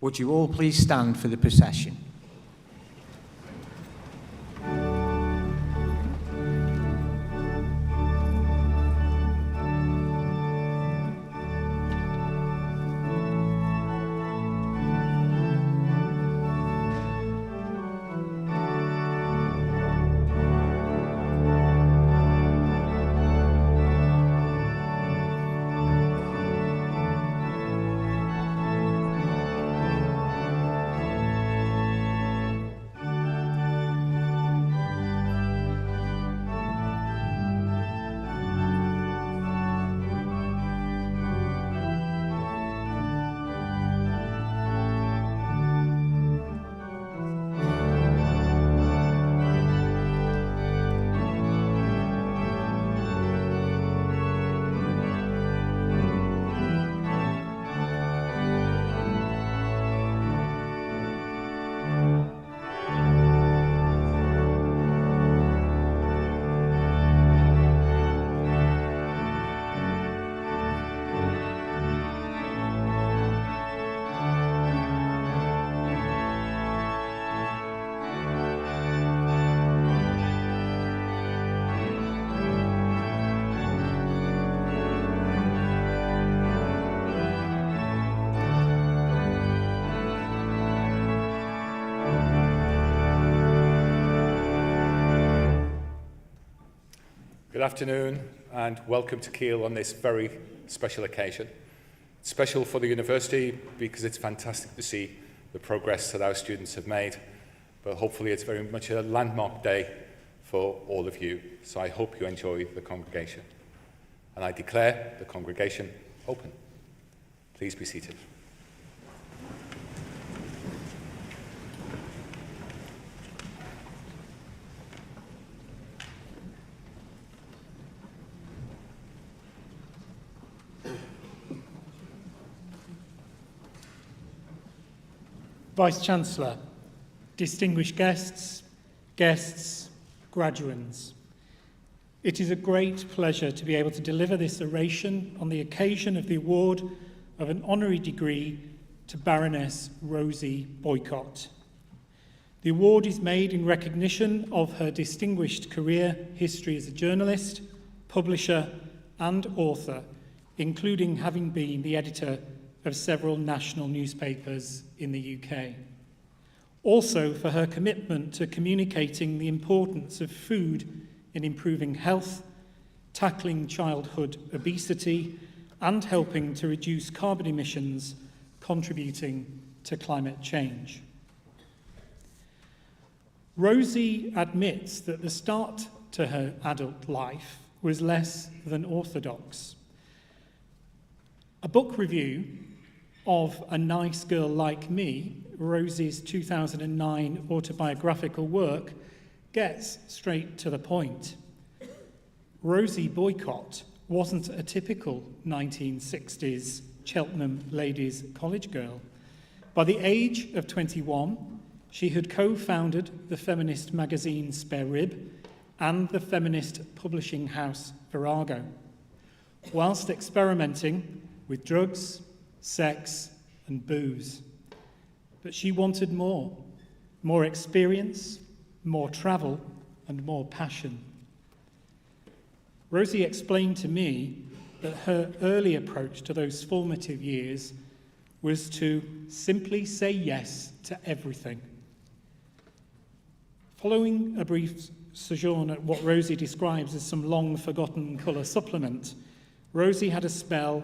Would you all please stand for the procession? Good afternoon and welcome to Keele on this very special occasion. It's special for the university because it's fantastic to see the progress that our students have made, but hopefully it's very much a landmark day for all of you. So I hope you enjoy the congregation. And I declare the congregation open. Please be seated. Vice-Chancellor, distinguished guests, graduands, it is a great pleasure to be able to deliver this oration on the occasion of the award of an honorary degree to Baroness Rosie Boycott. The award is made in recognition of her distinguished career history as a journalist, publisher and author, including having been the editor of several national newspapers in the UK. Also for her commitment to communicating the importance of food in improving health, tackling childhood obesity, and helping to reduce carbon emissions, contributing to climate change. Rosie admits that the start to her adult life was less than orthodox. A book review of A Nice Girl Like Me, Rosie's 2009 autobiographical work, gets straight to the point. Rosie Boycott wasn't a typical 1960s Cheltenham ladies' college girl. By the age of 21, she had co-founded the feminist magazine Spare Rib and the feminist publishing house Virago, whilst experimenting with drugs, sex and booze. But she wanted more experience, more travel and more passion. Rosie explained to me that her early approach to those formative years was to simply say yes to everything. Following a brief sojourn at what Rosie describes as some long-forgotten colour supplement, Rosie had a spell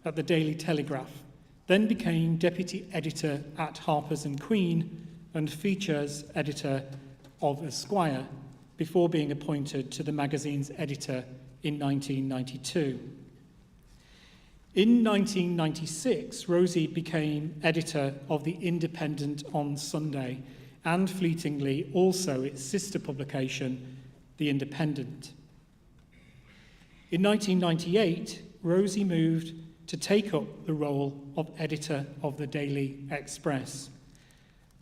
at the Daily Telegraph, then became deputy editor at Harper's and Queen and features editor of Esquire before being appointed to the magazine's editor in 1992. In 1996, Rosie became editor of The Independent on Sunday and, fleetingly, also its sister publication, The Independent. In 1998, Rosie moved to take up the role of editor of the Daily Express.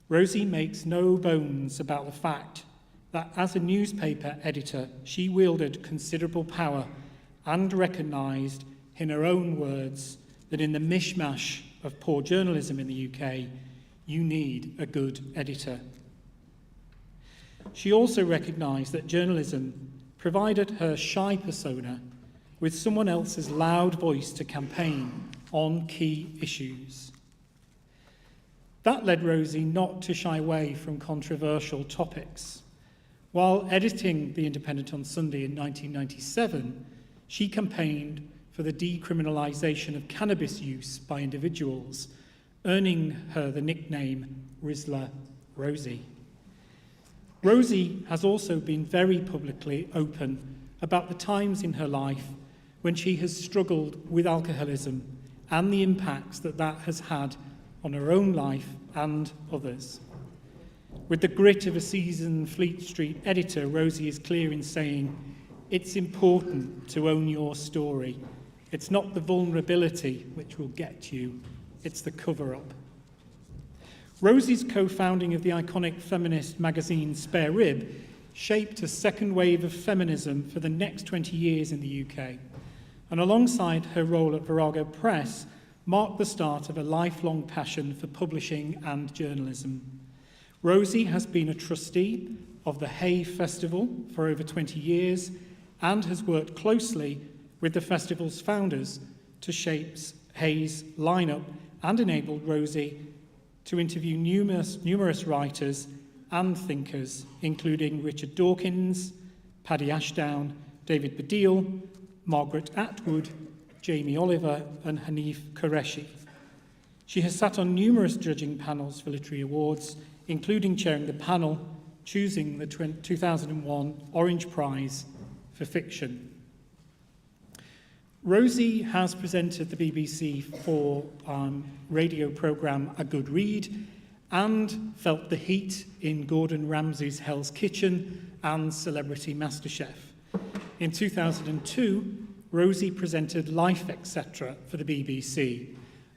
Rosie makes no bones about the fact that as a newspaper editor, she wielded considerable power and recognised, in her own words, that in the mishmash of poor journalism in the UK, You need a good editor. She also recognised that journalism provided her shy persona with someone else's loud voice to campaign on key issues. That led Rosie not to shy away from controversial topics. While editing The Independent on Sunday in 1997, she campaigned for the decriminalisation of cannabis use by individuals, earning her the nickname Rizzler Rosie. Rosie has also been very publicly open about the times in her life when she has struggled with alcoholism and the impacts that that has had on her own life and others. With the grit of a seasoned Fleet Street editor, Rosie is clear in saying, "It's important to own your story. It's not the vulnerability which will get you, it's the cover-up." Rosie's co-founding of the iconic feminist magazine Spare Rib shaped a second wave of feminism for the next 20 years in the UK, and alongside her role at Virago Press, marked the start of a lifelong passion for publishing and journalism. Rosie has been a trustee of the Hay Festival for over 20 years and has worked closely with the festival's founders to shape Hay's lineup and enabled Rosie to interview numerous writers and thinkers, including Richard Dawkins, Paddy Ashdown, David Baddiel, Margaret Atwood, Jamie Oliver, and Hanif Qureshi. She has sat on numerous judging panels for literary awards, including chairing the panel choosing the 2001 Orange Prize for Fiction. Rosie has presented the BBC 4 radio programme A Good Read and felt the heat in Gordon Ramsay's Hell's Kitchen and Celebrity MasterChef. In 2002, Rosie presented Life Etc. for the BBC,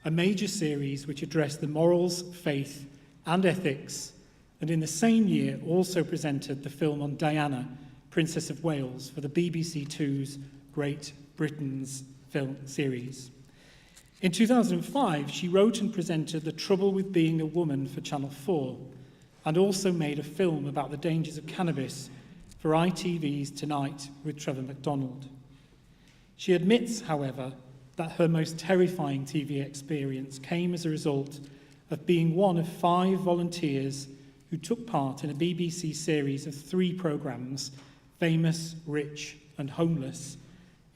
a major series which addressed the morals, faith and ethics, and in the same year also presented the film on Diana, Princess of Wales, for the BBC Two's Great Britain's film series. In 2005, she wrote and presented The Trouble with Being a Woman for Channel 4, and also made a film about the dangers of cannabis for ITV's Tonight with Trevor McDonald. She admits, however, that her most terrifying TV experience came as a result of being one of 5 volunteers who took part in a BBC series of 3 programmes, Famous, Rich and Homeless,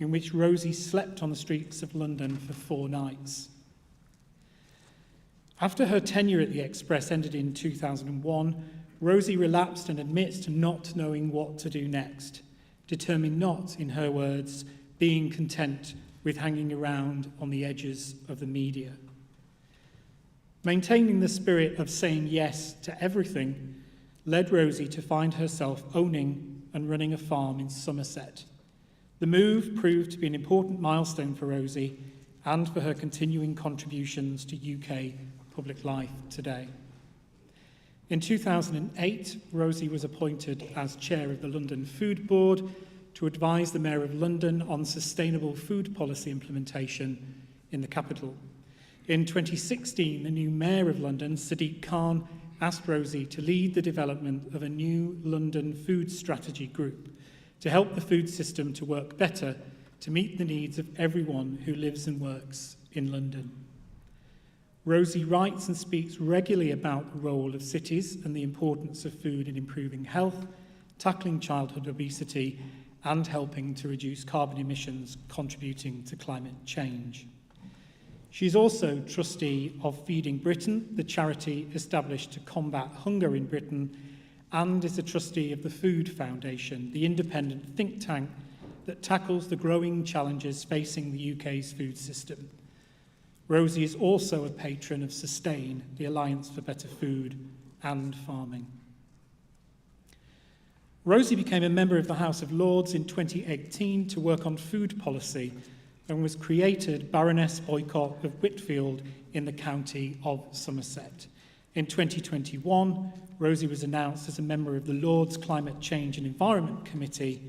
in which Rosie slept on the streets of London for 4 nights. After her tenure at the Express ended in 2001, Rosie relapsed and admits to not knowing what to do next, determined not, in her words, being content with hanging around on the edges of the media. Maintaining the spirit of saying yes to everything led Rosie to find herself owning and running a farm in Somerset. The move proved to be an important milestone for Rosie and for her continuing contributions to UK public life today. In 2008, Rosie was appointed as chair of the London Food Board to advise the Mayor of London on sustainable food policy implementation in the capital. In 2016, the new Mayor of London, Sadiq Khan, asked Rosie to lead the development of a new London food strategy group to help the food system to work better to meet the needs of everyone who lives and works in London. Rosie writes and speaks regularly about the role of cities and the importance of food in improving health, tackling childhood obesity, and helping to reduce carbon emissions, contributing to climate change. She's also trustee of Feeding Britain, the charity established to combat hunger in Britain, and is a trustee of the Food Foundation, the independent think tank that tackles the growing challenges facing the UK's food system. Rosie is also a patron of Sustain, the Alliance for Better Food and Farming. Rosie became a member of the House of Lords in 2018 to work on food policy and was created Baroness Boycott of Whitfield in the county of Somerset. In 2021, Rosie was announced as a member of the Lords Climate Change and Environment Committee,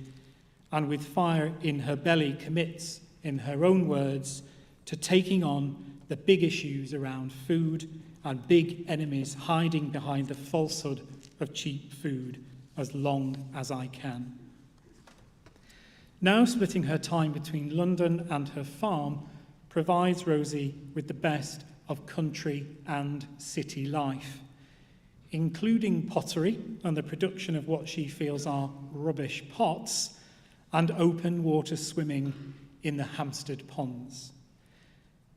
and with fire in her belly commits, in her own words, to taking on the big issues around food and big enemies hiding behind the falsehood of cheap food as long as I can. Now splitting her time between London and her farm provides Rosie with the best of country and city life, including pottery and the production of what she feels are rubbish pots, and open water swimming in the Hampstead ponds.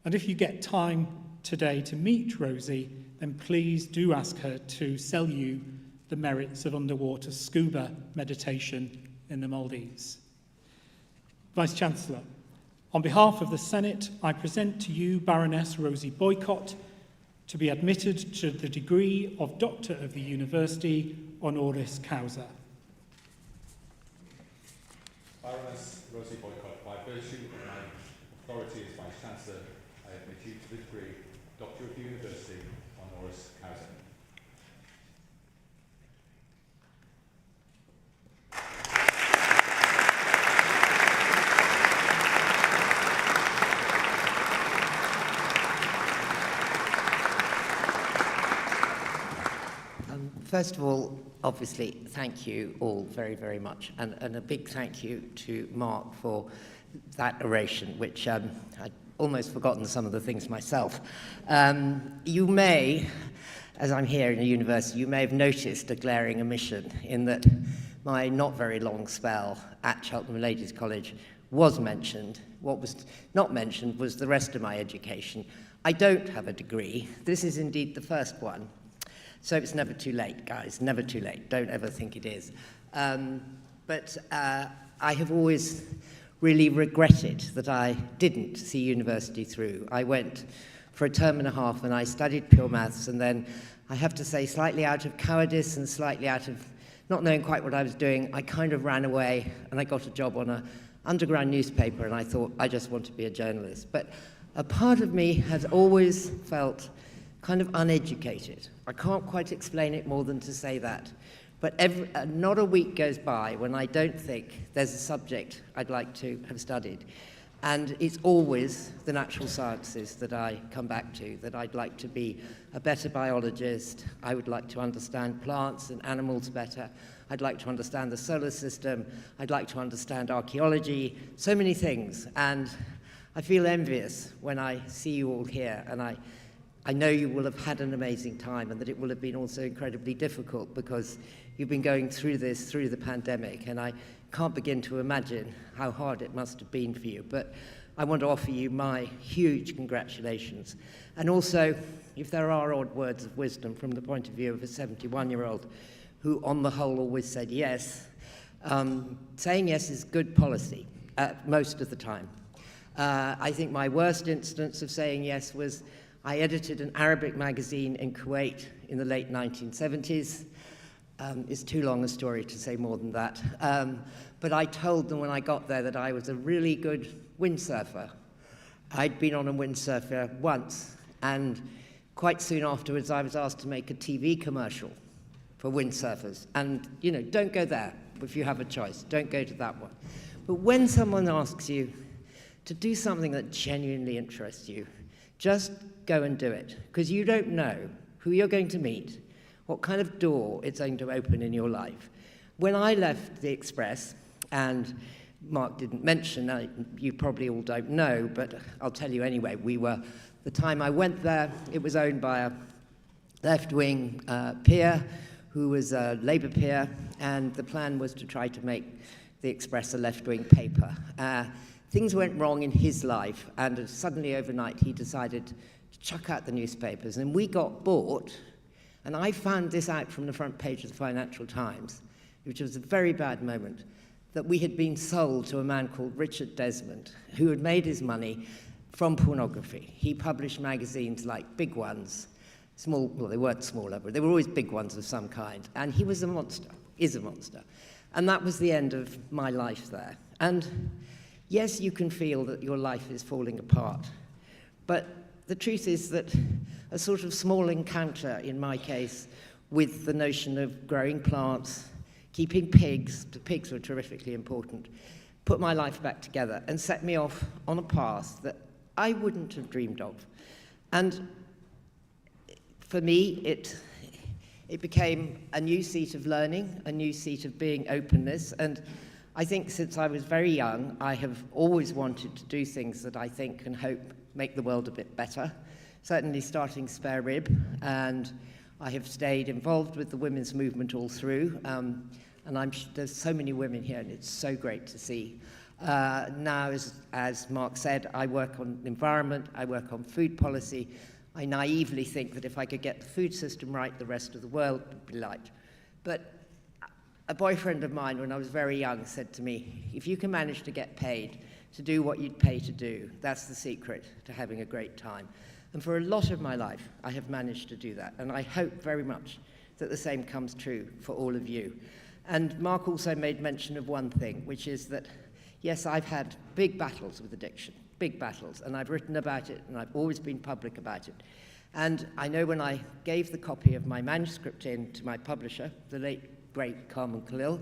And if you get time today to meet Rosie, then please do ask her to sell you the merits of underwater scuba meditation in the Maldives. Vice-Chancellor, on behalf of the Senate, I present to you Baroness Rosie Boycott to be admitted to the degree of Doctor of the University honoris causa. Baroness Rosie Boycott, by virtue of my authority as Vice-Chancellor, I admit you to the degree Doctor of the University honoris causa. First of all, obviously, thank you all very, very much. And a big thank you to Mark for that oration, which I'd almost forgotten some of the things myself. You may, as I'm here in a university, you may have noticed a glaring omission in that my not very long spell at Cheltenham Ladies College was mentioned. What was not mentioned was the rest of my education. I don't have a degree. This is indeed the first one. So it's never too late, guys, never too late. Don't ever think it is. But I have always really regretted that I didn't see university through. I went for a term and a half and I studied pure maths, and then I have to say, slightly out of cowardice and slightly out of not knowing quite what I was doing, I kind of ran away and I got a job on an underground newspaper, and I thought, I just want to be a journalist. But a part of me has always felt kind of uneducated. I can't quite explain it more than to say that. But not a week goes by when I don't think there's a subject I'd like to have studied. And it's always the natural sciences that I come back to, that I'd like to be a better biologist. I would like to understand plants and animals better. I'd like to understand the solar system. I'd like to understand archaeology, so many things. And I feel envious when I see you all here, and I know you will have had an amazing time, and that it will have been also incredibly difficult because you've been going through this through the pandemic, and I can't begin to imagine how hard it must have been for you. But I want to offer you my huge congratulations. And also, if there are odd words of wisdom from the point of view of a 71-year-old who on the whole always said yes, saying yes is good policy most of the time. I think my worst instance of saying yes was I edited an Arabic magazine in Kuwait in the late 1970s. It's too long a story to say more than that. But I told them when I got there that I was a really good windsurfer. I'd been on a windsurfer once, and quite soon afterwards I was asked to make a TV commercial for windsurfers. And, you know, don't go there if you have a choice. Don't go to that one. But when someone asks you to do something that genuinely interests you, just go and do it, because you don't know who you're going to meet, what kind of door it's going to open in your life. When I left the Express, and Mark didn't mention, you probably all don't know, but I'll tell you anyway, the time I went there, it was owned by a left-wing peer who was a Labour peer, and the plan was to try to make the Express a left-wing paper. Things went wrong in his life, and suddenly overnight he decided to chuck out the newspapers, and we got bought. And I found this out from the front page of the Financial Times, which was a very bad moment, that we had been sold to a man called Richard Desmond, who had made his money from pornography. He published magazines like big ones, small, well, they weren't smaller, but they were always big ones of some kind. And he was a monster, is a monster. And that was the end of my life there. And yes, you can feel that your life is falling apart, but the truth is that a sort of small encounter, in my case, with the notion of growing plants, keeping pigs, the pigs were terrifically important, put my life back together and set me off on a path that I wouldn't have dreamed of. And for me, it became a new seat of learning, a new seat of being openness. And I think since I was very young, I have always wanted to do things that I think and hope make the world a bit better. Certainly starting Spare Rib, and I have stayed involved with the women's movement all through. And there's so many women here, and it's so great to see. Now, as Mark said, I work on environment, I work on food policy. I naively think that if I could get the food system right, the rest of the world would be right. But a boyfriend of mine, when I was very young, said to me, if you can manage to get paid to do what you'd pay to do, that's the secret to having a great time. And for a lot of my life, I have managed to do that. And I hope very much that the same comes true for all of you. And Mark also made mention of one thing, which is that, yes, I've had big battles with addiction, big battles, and I've written about it, and I've always been public about it. And I know when I gave the copy of my manuscript in to my publisher, the late, great Carmen Keele,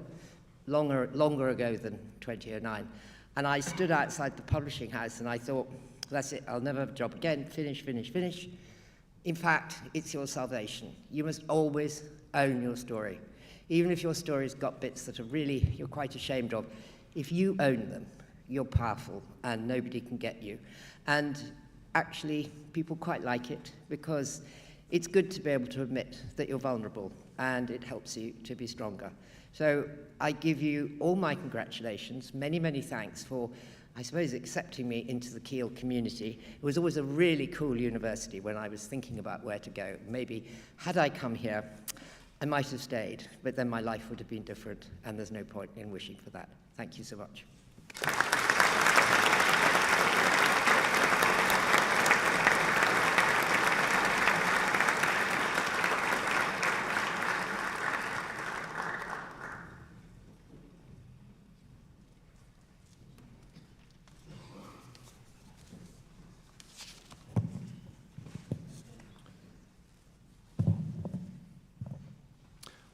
longer ago than 2009, and I stood outside the publishing house and I thought, that's it, I'll never have a job again, finish. In fact, it's your salvation. You must always own your story. Even if your story's got bits that are really, you're quite ashamed of, if you own them, you're powerful and nobody can get you. And actually, people quite like it because it's good to be able to admit that you're vulnerable and it helps you to be stronger. So I give you all my congratulations, many, many thanks for, I suppose, accepting me into the Keele community. It was always a really cool university when I was thinking about where to go. Maybe had I come here, I might have stayed, but then my life would have been different, and there's no point in wishing for that. Thank you so much.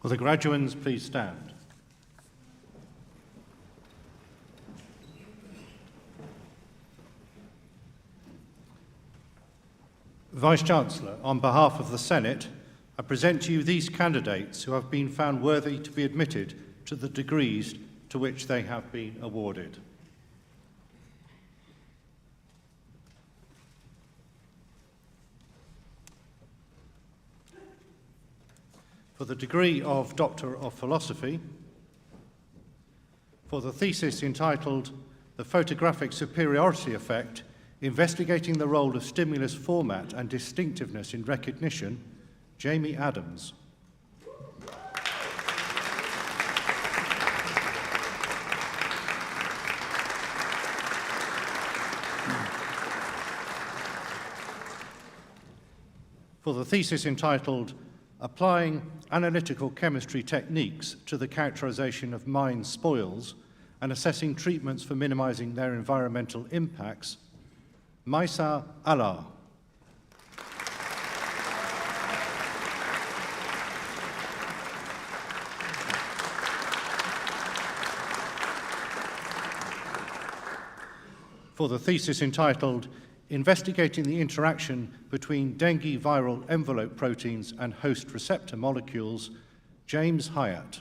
Will the graduands please stand? Vice-Chancellor, on behalf of the Senate, I present to you these candidates who have been found worthy to be admitted to the degrees to which they have been awarded. For the degree of Doctor of Philosophy, for the thesis entitled The Photographic Superiority Effect, Investigating the Role of Stimulus Format and Distinctiveness in Recognition, Jamie Adams. For the thesis entitled Applying Analytical Chemistry Techniques to the Characterization of Mine Spoils and Assessing Treatments for Minimizing Their Environmental Impacts, Maisa Allah. For the thesis entitled Investigating the Interaction Between Dengue Viral Envelope Proteins and Host Receptor Molecules, James Hyatt.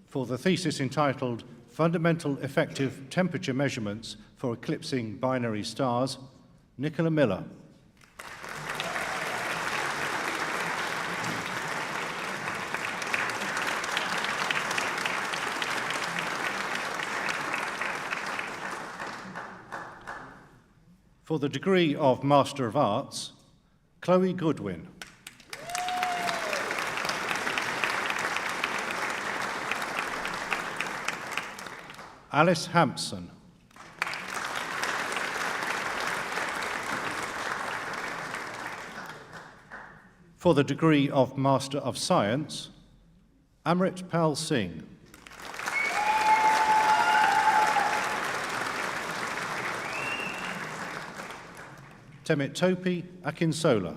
For the thesis entitled Fundamental Effective Temperature Measurements for Eclipsing Binary Stars, Nicola Miller. For the degree of Master of Arts, Chloe Goodwin. Alice Hampson. For the degree of Master of Science, Amrit Pal Singh. Temitope Akinsola.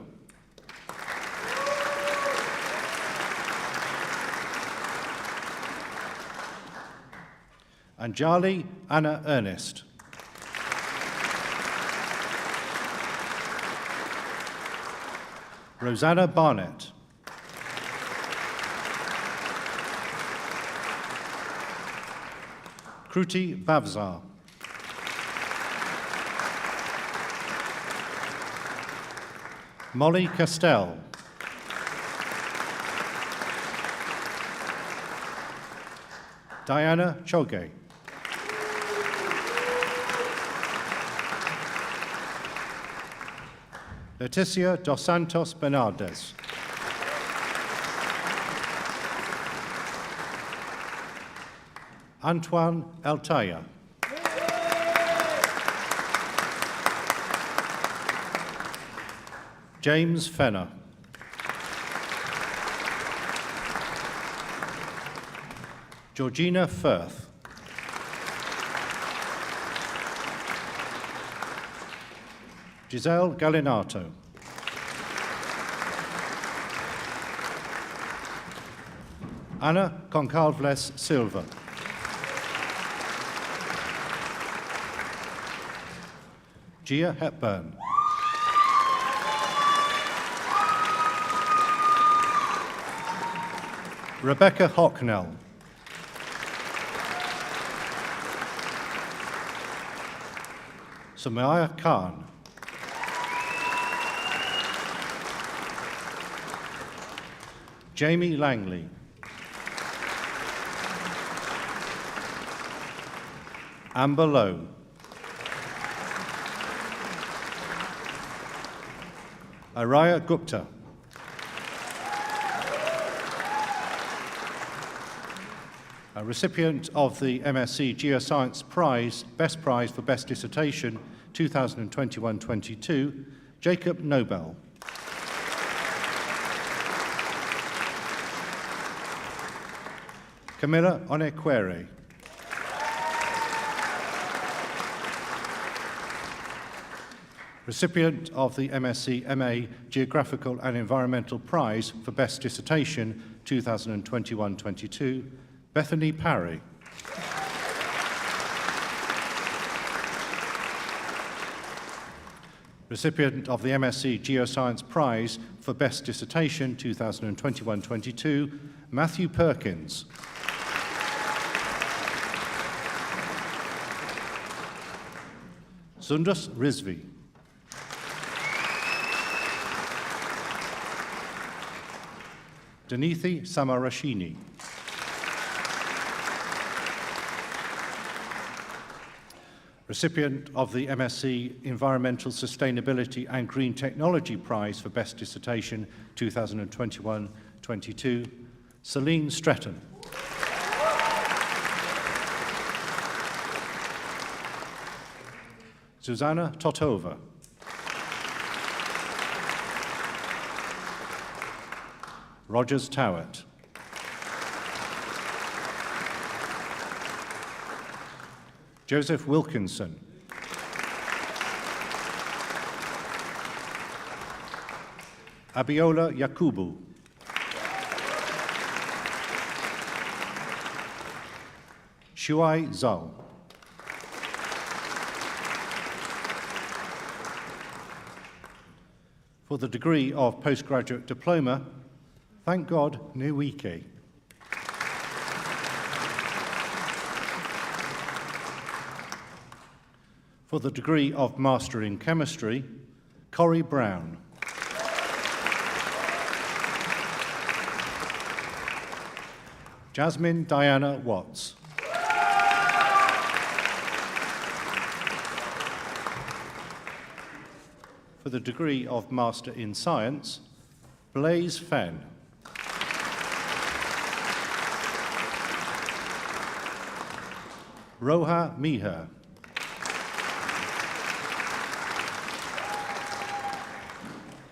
Anjali Anna Ernest. Rosanna Barnett. Kruti Bavzar. Molly Castell. Diana Choge. Leticia dos Santos Bernardes. Antoine Altaya. James Fenner. Georgina Firth. Giselle Galinato. Anna Concalves Silva. Gia Hepburn. Rebecca Hocknell. Sumaya Khan. Jamie Langley. Amber Lowe. Araya Gupta. A recipient of the MSc Geoscience Prize, Best Prize for Best Dissertation 2021-22, Jacob Nobel. Camilla Onekwere. Recipient of the MSc MA Geographical and Environmental Prize for Best Dissertation 2021-22, Bethany Parry. Recipient of the MSc Geoscience Prize for Best Dissertation 2021-22, Matthew Perkins. Sundus Rizvi. Danithi Samarashini. Recipient of the MSc Environmental Sustainability and Green Technology Prize for Best Dissertation 2021-22, Celine Stretton. Susanna Totova. Rogers Towett. Joseph Wilkinson. Abiola Yakubu. Shuai Zhao. For the degree of postgraduate diploma, thank God, Nwike. For the degree of Master in Chemistry, Corrie Brown. Jasmine Diana Watts. For the degree of Master in Science, Blaise Fenn. Roha Miha.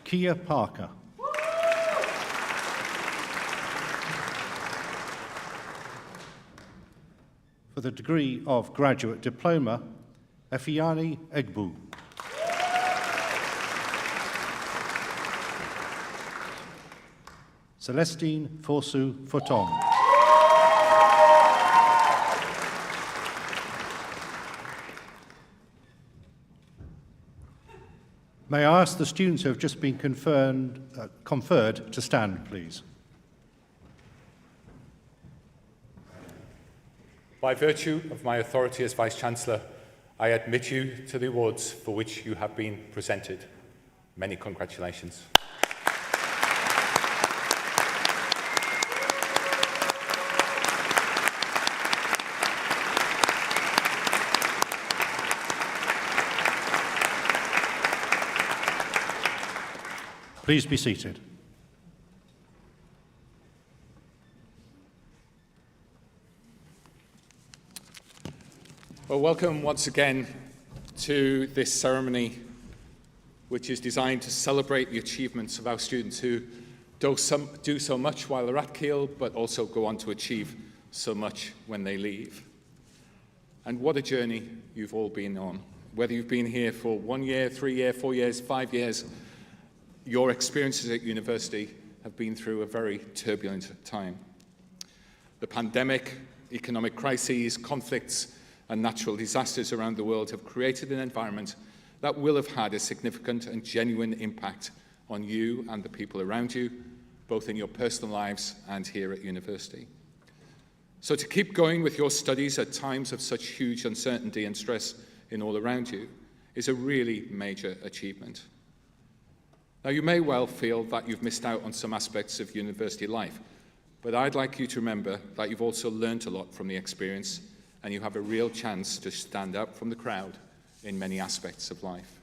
Kia Parker. For the degree of Graduate Diploma, Efiani Egbu. Celestine Forsu Forton. May I ask the students who have just been conferred to stand, please? By virtue of my authority as Vice-Chancellor, I admit you to the awards for which you have been presented. Many congratulations. Please be seated. Well, welcome once again to this ceremony, which is designed to celebrate the achievements of our students who do so much while they're at Keele, but also go on to achieve so much when they leave. And what a journey you've all been on. Whether you've been here for 1 year, 3 years, 4 years, 5 years, your experiences at university have been through a very turbulent time. The pandemic, economic crises, conflicts, and natural disasters around the world have created an environment that will have had a significant and genuine impact on you and the people around you, both in your personal lives and here at university. So to keep going with your studies at times of such huge uncertainty and stress in all around you is a really major achievement. Now, you may well feel that you've missed out on some aspects of university life, but I'd like you to remember that you've also learned a lot from the experience, and you have a real chance to stand out from the crowd in many aspects of life.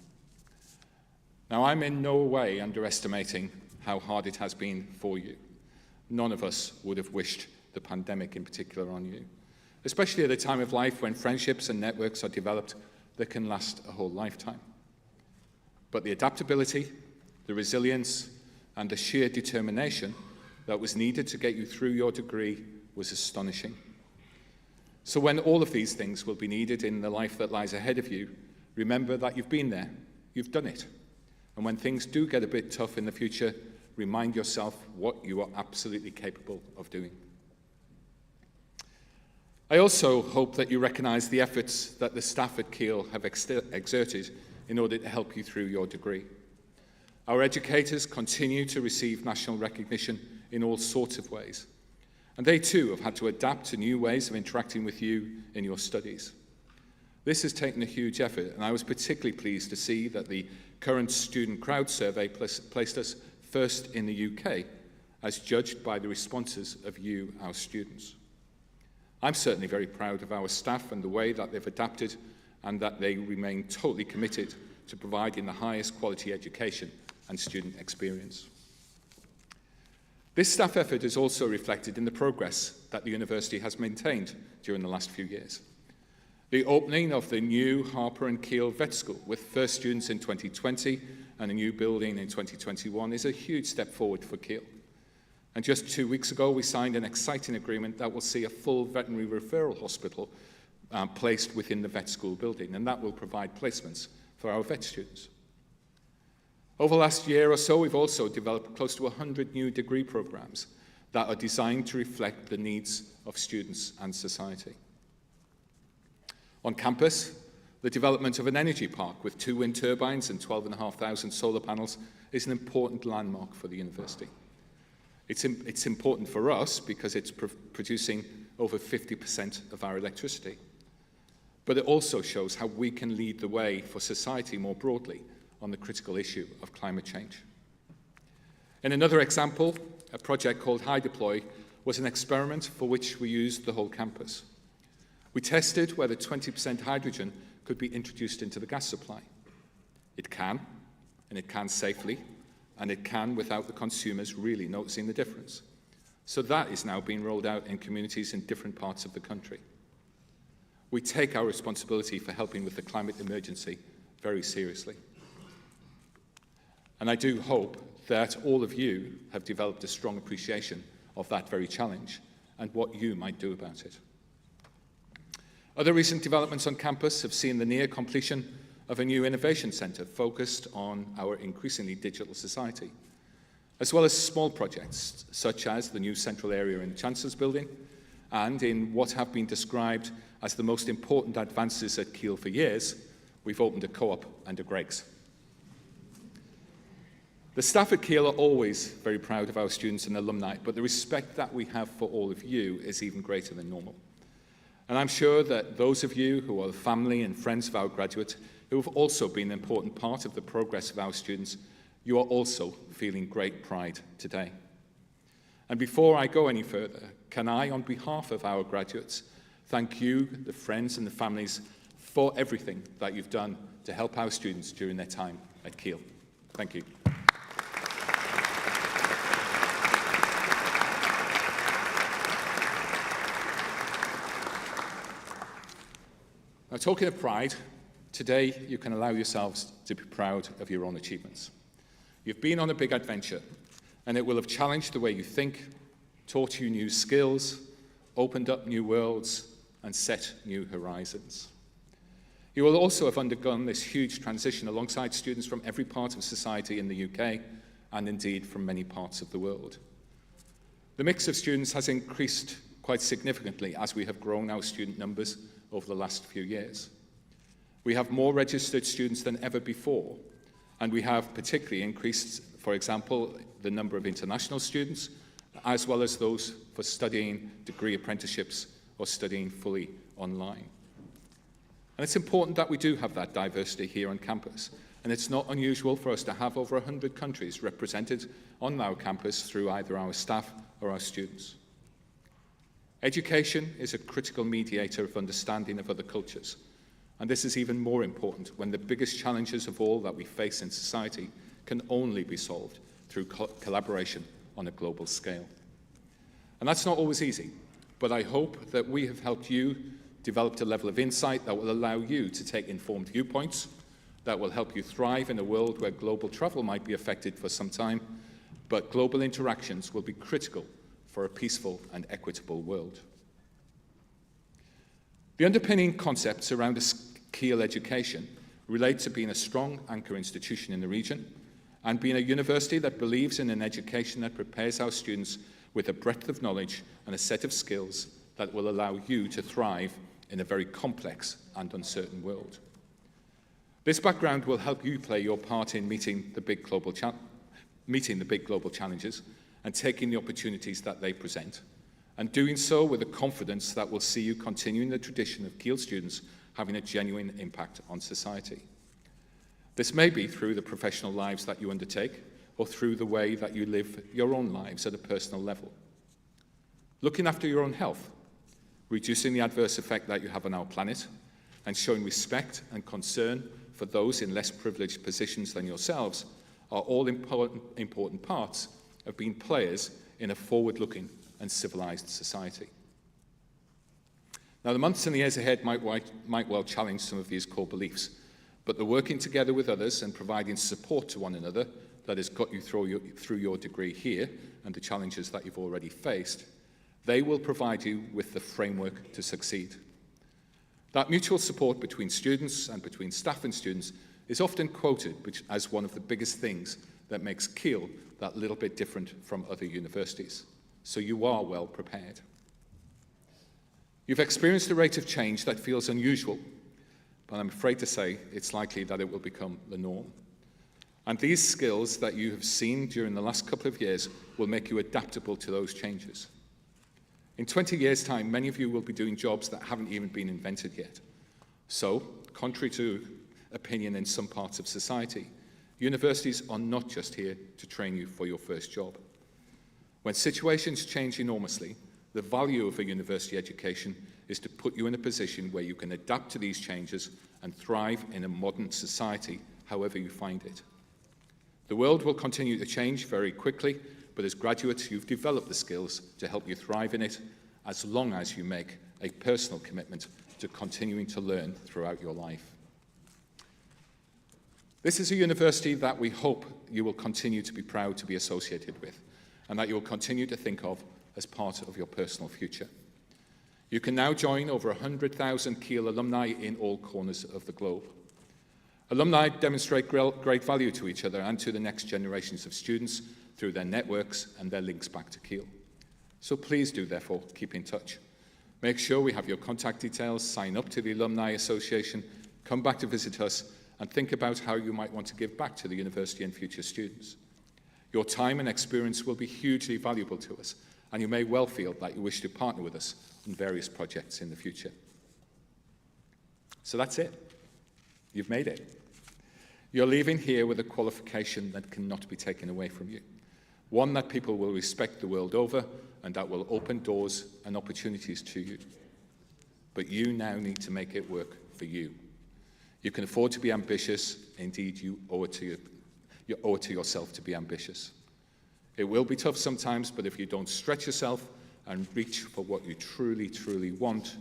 Now, I'm in no way underestimating how hard it has been for you. None of us would have wished the pandemic in particular on you, especially at a time of life when friendships and networks are developed that can last a whole lifetime. But the adaptability, the resilience, and the sheer determination that was needed to get you through your degree was astonishing. So when all of these things will be needed in the life that lies ahead of you, remember that you've been there, you've done it. And when things do get a bit tough in the future, remind yourself what you are absolutely capable of doing. I also hope that you recognise the efforts that the staff at Keele have exerted in order to help you through your degree. Our educators continue to receive national recognition in all sorts of ways, and they too have had to adapt to new ways of interacting with you in your studies. This has taken a huge effort, and I was particularly pleased to see that the current student crowd survey placed us first in the UK, as judged by the responses of you, our students. I'm certainly very proud of our staff and the way that they've adapted, and that they remain totally committed to providing the highest quality education and student experience. This staff effort is also reflected in the progress that the university has maintained during the last few years. The opening of the new Harper and Keele Vet School with first students in 2020 and a new building in 2021 is a huge step forward for Keele. And just 2 weeks ago, we signed an exciting agreement that will see a full veterinary referral hospital placed within the vet school building, and that will provide placements for our vet students. Over the last year or so, we've also developed close to 100 new degree programs that are designed to reflect the needs of students and society. On campus, the development of an energy park with 2 wind turbines and 12,500 solar panels is an important landmark for the university. It's important for us because it's producing over 50% of our electricity. But it also shows how we can lead the way for society more broadly on the critical issue of climate change. In another example, a project called High Deploy was an experiment for which we used the whole campus. We tested whether 20% hydrogen could be introduced into the gas supply. It can, and it can safely, and it can without the consumers really noticing the difference. So that is now being rolled out in communities in different parts of the country. We take our responsibility for helping with the climate emergency very seriously. And I do hope that all of you have developed a strong appreciation of that very challenge and what you might do about it. Other recent developments on campus have seen the near completion of a new innovation centre focused on our increasingly digital society, as well as small projects such as the new central area in the Chancellor's Building, and in what have been described as the most important advances at Keele for years, we've opened a co-op and a Greggs. The staff at Keele are always very proud of our students and alumni, but the respect that we have for all of you is even greater than normal. And I'm sure that those of you who are the family and friends of our graduates, who have also been an important part of the progress of our students, you are also feeling great pride today. And before I go any further, can I, on behalf of our graduates, thank you, the friends and the families, for everything that you've done to help our students during their time at Keele. Thank you. Now, talking of pride, today you can allow yourselves to be proud of your own achievements. You've been on a big adventure, and it will have challenged the way you think, taught you new skills, opened up new worlds, and set new horizons. You will also have undergone this huge transition alongside students from every part of society in the UK, and indeed from many parts of the world. The mix of students has increased quite significantly as we have grown our student numbers over the last few years. We have more registered students than ever before, and we have particularly increased, for example, the number of international students, as well as those for studying degree apprenticeships or studying fully online. And it's important that we do have that diversity here on campus, and it's not unusual for us to have over 100 countries represented on our campus through either our staff or our students. Education is a critical mediator of understanding of other cultures, and this is even more important when the biggest challenges of all that we face in society can only be solved through collaboration on a global scale. And that's not always easy, but I hope that we have helped you develop a level of insight that will allow you to take informed viewpoints, that will help you thrive in a world where global travel might be affected for some time, but global interactions will be critical for a peaceful and equitable world. The underpinning concepts around a Keele education relate to being a strong anchor institution in the region and being a university that believes in an education that prepares our students with a breadth of knowledge and a set of skills that will allow you to thrive in a very complex and uncertain world. This background will help you play your part in meeting the big global challenges and taking the opportunities that they present, and doing so with a confidence that will see you continuing the tradition of Keele students having a genuine impact on society. This may be through the professional lives that you undertake, or through the way that you live your own lives at a personal level. Looking after your own health, reducing the adverse effect that you have on our planet, and showing respect and concern for those in less privileged positions than yourselves are all important parts of being players in a forward-looking and civilized society. Now, the months and the years ahead might well challenge some of these core beliefs, but the working together with others and providing support to one another that has got you through your degree here and the challenges that you've already faced, they will provide you with the framework to succeed. That mutual support between students and between staff and students is often quoted as one of the biggest things that makes Keele that little bit different from other universities. So you are well prepared. You've experienced a rate of change that feels unusual, but I'm afraid to say it's likely that it will become the norm. And these skills that you have seen during the last couple of years will make you adaptable to those changes. In 20 years' time, many of you will be doing jobs that haven't even been invented yet. So, contrary to opinion in some parts of society, universities are not just here to train you for your first job. When situations change enormously, the value of a university education is to put you in a position where you can adapt to these changes and thrive in a modern society, however you find it. The world will continue to change very quickly, but as graduates, you've developed the skills to help you thrive in it, as long as you make a personal commitment to continuing to learn throughout your life. This is a university that we hope you will continue to be proud to be associated with, and that you will continue to think of as part of your personal future. You can now join over 100,000 Keele alumni in all corners of the globe. Alumni demonstrate great value to each other and to the next generations of students through their networks and their links back to Keele. So please do, therefore, keep in touch. Make sure we have your contact details, sign up to the Alumni Association, come back to visit us, and think about how you might want to give back to the university and future students. Your time and experience will be hugely valuable to us, and you may well feel that you wish to partner with us on various projects in the future. So that's it. You've made it. You're leaving here with a qualification that cannot be taken away from you, one that people will respect the world over and that will open doors and opportunities to you. But you now need to make it work for you. You can afford to be ambitious. Indeed, you owe it to yourself to be ambitious. It will be tough sometimes, but if you don't stretch yourself and reach for what you truly, truly want,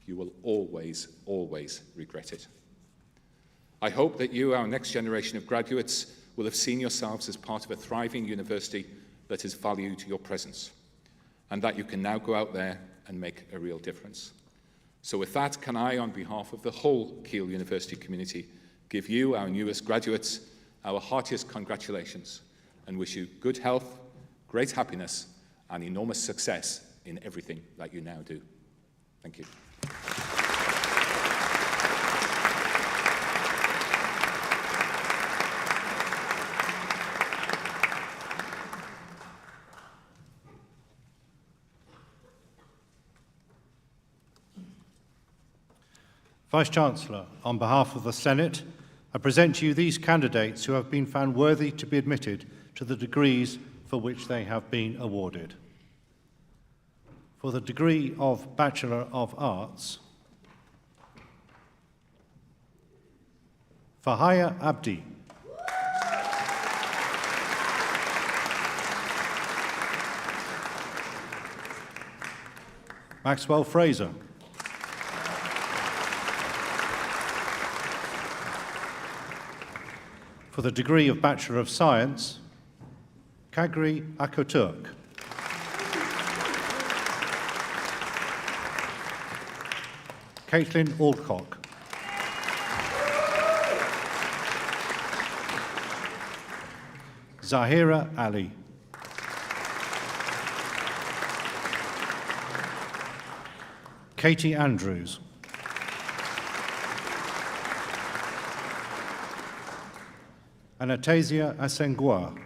you will always, always regret it. I hope that you, our next generation of graduates, will have seen yourselves as part of a thriving university that has valued your presence, and that you can now go out there and make a real difference. So with that, can I, on behalf of the whole Keele University community, give you, our newest graduates, our heartiest congratulations, and wish you good health, great happiness, and enormous success in everything that you now do. Thank you. Vice-Chancellor, on behalf of the Senate, I present to you these candidates who have been found worthy to be admitted to the degrees for which they have been awarded. For the degree of Bachelor of Arts, Fahaya Abdi. Maxwell Fraser. For the degree of Bachelor of Science, Kagri Akoturk. Caitlin Alcock. Zahira Ali. Katie Andrews. Anastasia Asengua.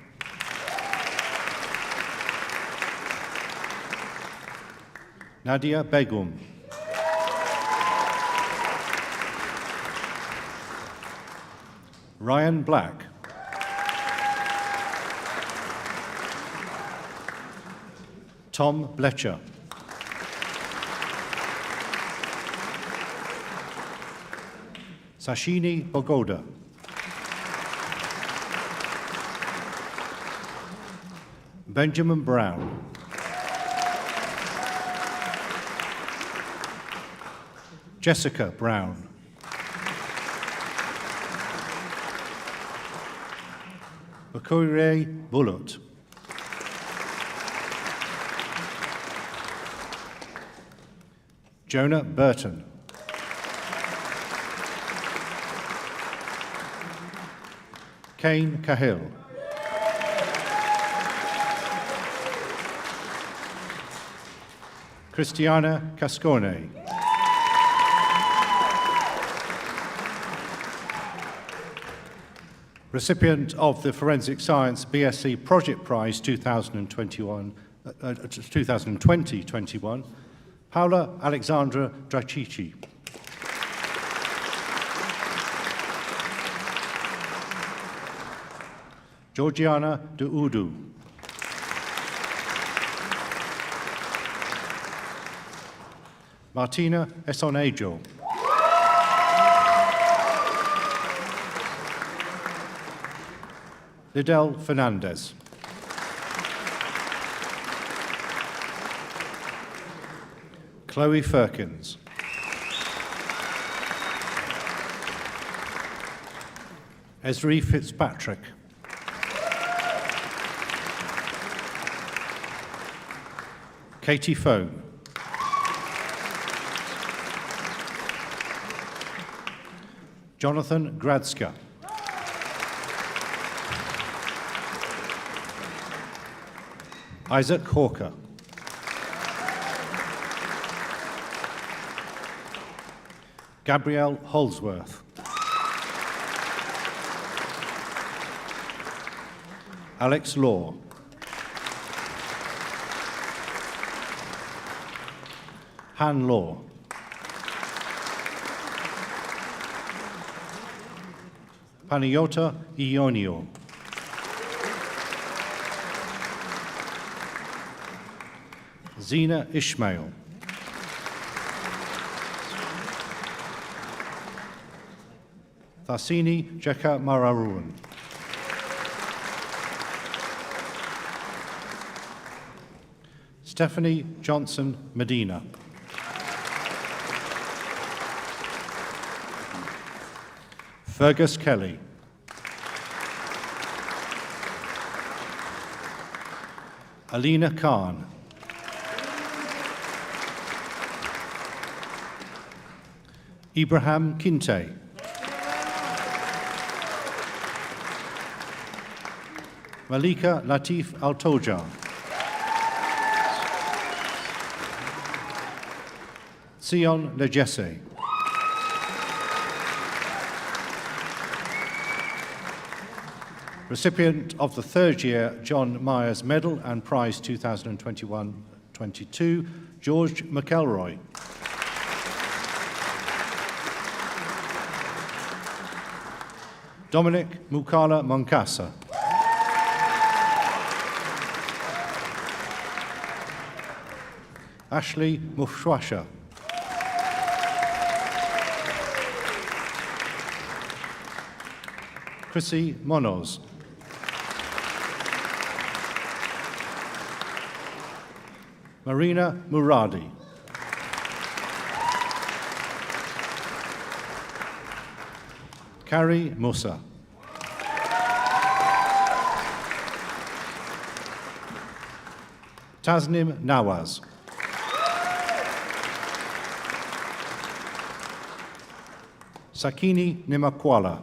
Nadia Begum. Ryan Black. Tom Blecher. Sashini Bogoda. Benjamin Brown. Jessica Brown. Okoire Bullitt. Jonah Burton. Kane Cahill. Christiana Cascone. Recipient of the Forensic Science BSc Project Prize 2020-21, Paula Alexandra Dracici. Georgiana De Udu. Martina Esonejo. Lidel Fernandez. Chloe Firkins. Esri Fitzpatrick. Katie Fohn. Jonathan Gradska. Isaac Hawker. Gabrielle Holsworth. Alex Law. Han Law. Panayota Ionio. Zina Ishmael. Thasini Jeka Mararuan. Stephanie Johnson Medina. Fergus Kelly. Alina Khan. Ibrahim Kinte. Malika Latif Altoja. Sion Legesse. Recipient of the third year John Myers Medal and Prize 2021-22, George McElroy. Dominic Mukala Moncasa. Ashley Mufshwasha. Chrissy Monos. Marina Muradi. Carrie Musa. Tasnim Nawaz. Sakini Nimakwala.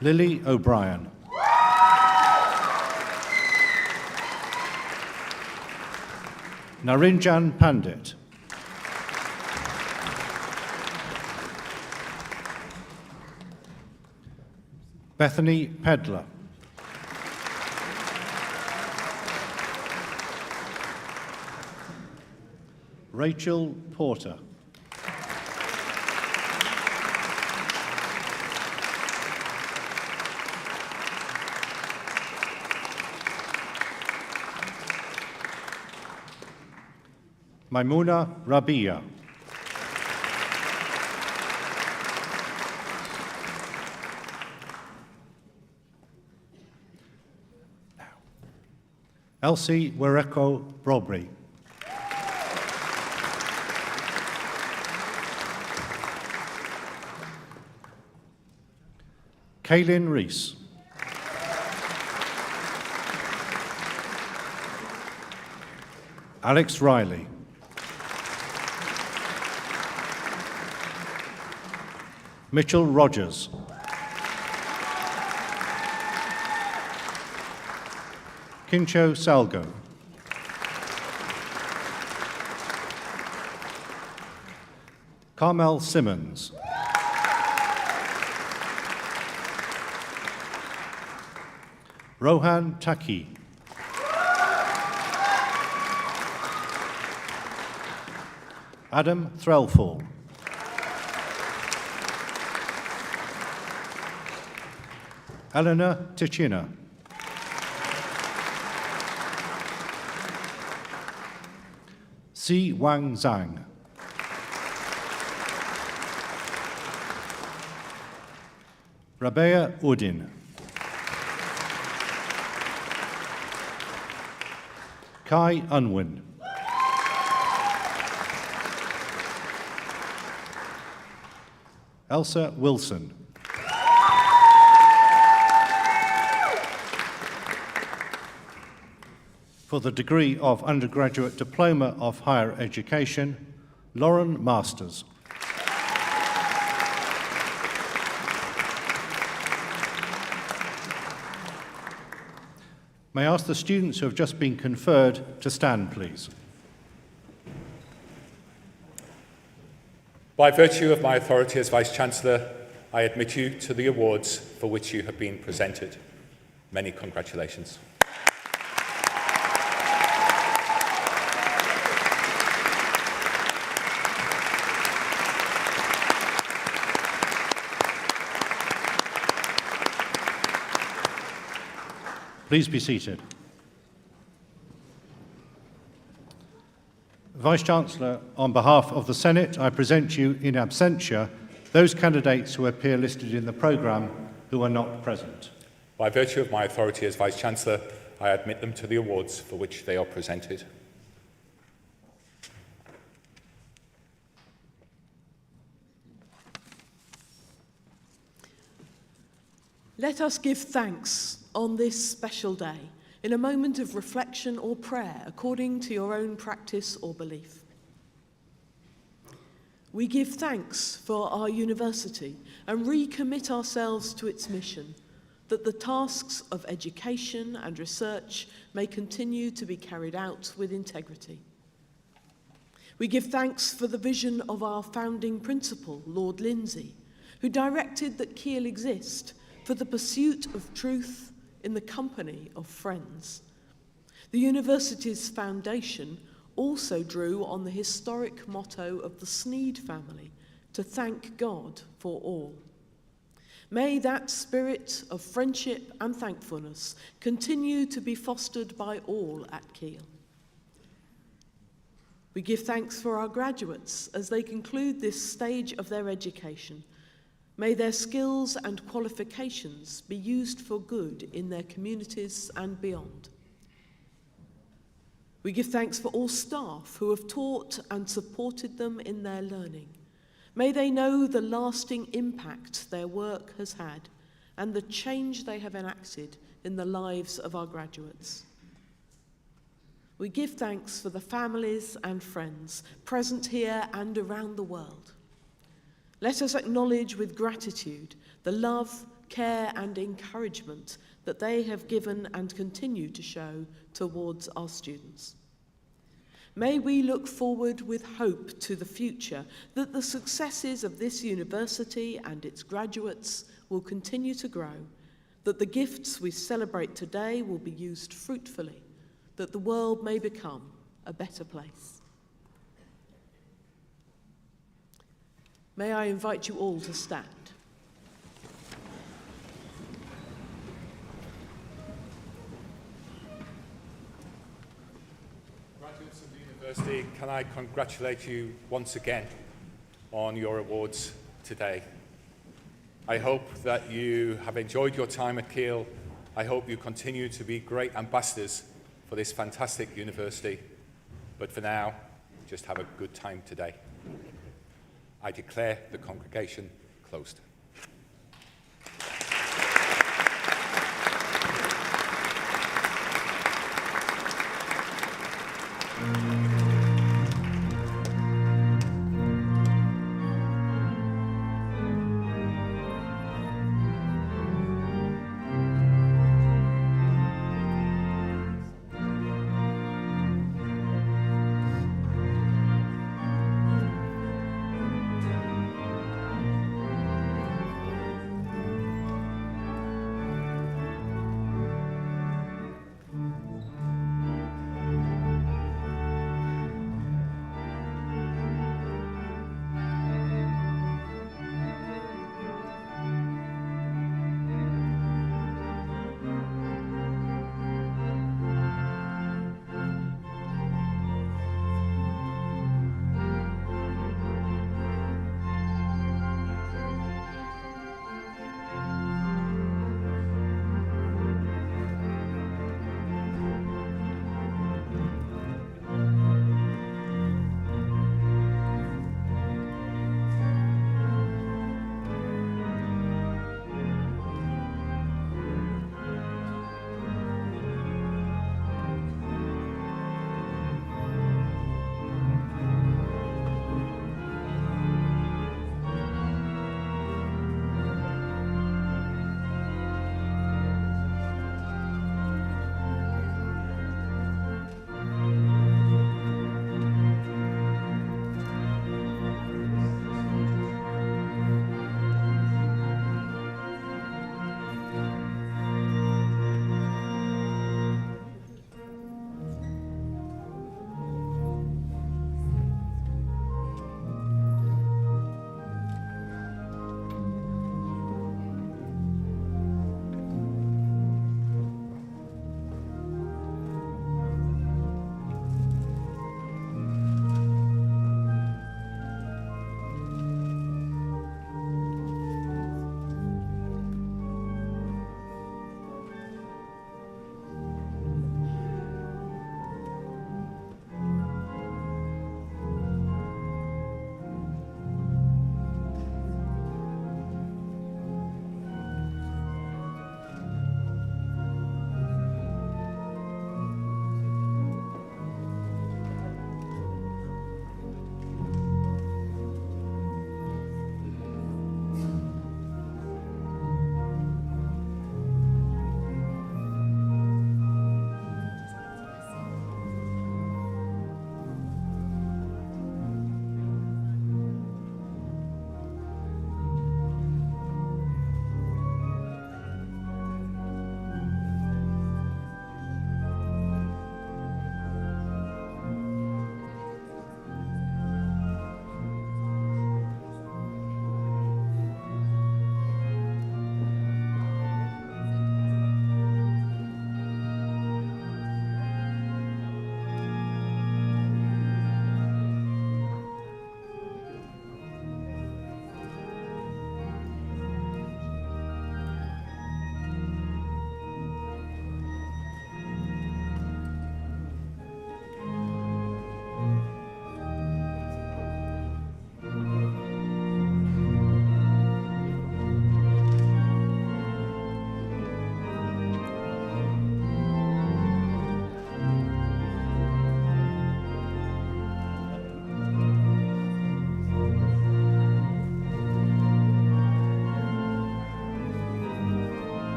Lily O'Brien. Narinjan Pandit. Bethany Pedler. Rachel Porter. Maimuna Rabia. Elsie Wereko Brobry. Kaylin Rees. Alex Riley. Mitchell Rogers. Kincho Salgo. Carmel Simmons. Rohan Taki. Adam Threlfall. Eleanor Ticina. Si Wang Zhang. Rabea Udin. Kai Unwin. Elsa Wilson. For the degree of Undergraduate Diploma of Higher Education, Lauren Masters. May I ask the students who have just been conferred to stand, please. By virtue of my authority as Vice-Chancellor, I admit you to the awards for which you have been presented. Many congratulations. Please be seated. Vice-Chancellor, on behalf of the Senate, I present you in absentia those candidates who appear listed in the programme who are not present. By virtue of my authority as Vice-Chancellor, I admit them to the awards for which they are presented. Let us give thanks on this special day in a moment of reflection or prayer according to your own practice or belief. We give thanks for our university and recommit ourselves to its mission, that the tasks of education and research may continue to be carried out with integrity. We give thanks for the vision of our founding principal, Lord Lindsay, who directed that Keele exist for the pursuit of truth in the company of friends. The university's foundation also drew on the historic motto of the Sneed family, to thank God for all. May that spirit of friendship and thankfulness continue to be fostered by all at Keele. We give thanks for our graduates as they conclude this stage of their education. May their skills and qualifications be used for good in their communities and beyond. We give thanks for all staff who have taught and supported them in their learning. May they know the lasting impact their work has had and the change they have enacted in the lives of our graduates. We give thanks for the families and friends present here and around the world. Let us acknowledge with gratitude the love, care and encouragement that they have given and continue to show towards our students. May we look forward with hope to the future, that the successes of this university and its graduates will continue to grow, that the gifts we celebrate today will be used fruitfully, that the world may become a better place. May I invite you all to stand. Graduates of the university, can I congratulate you once again on your awards today. I hope that you have enjoyed your time at Keele. I hope you continue to be great ambassadors for this fantastic university. But for now, just have a good time today. I declare the congregation closed.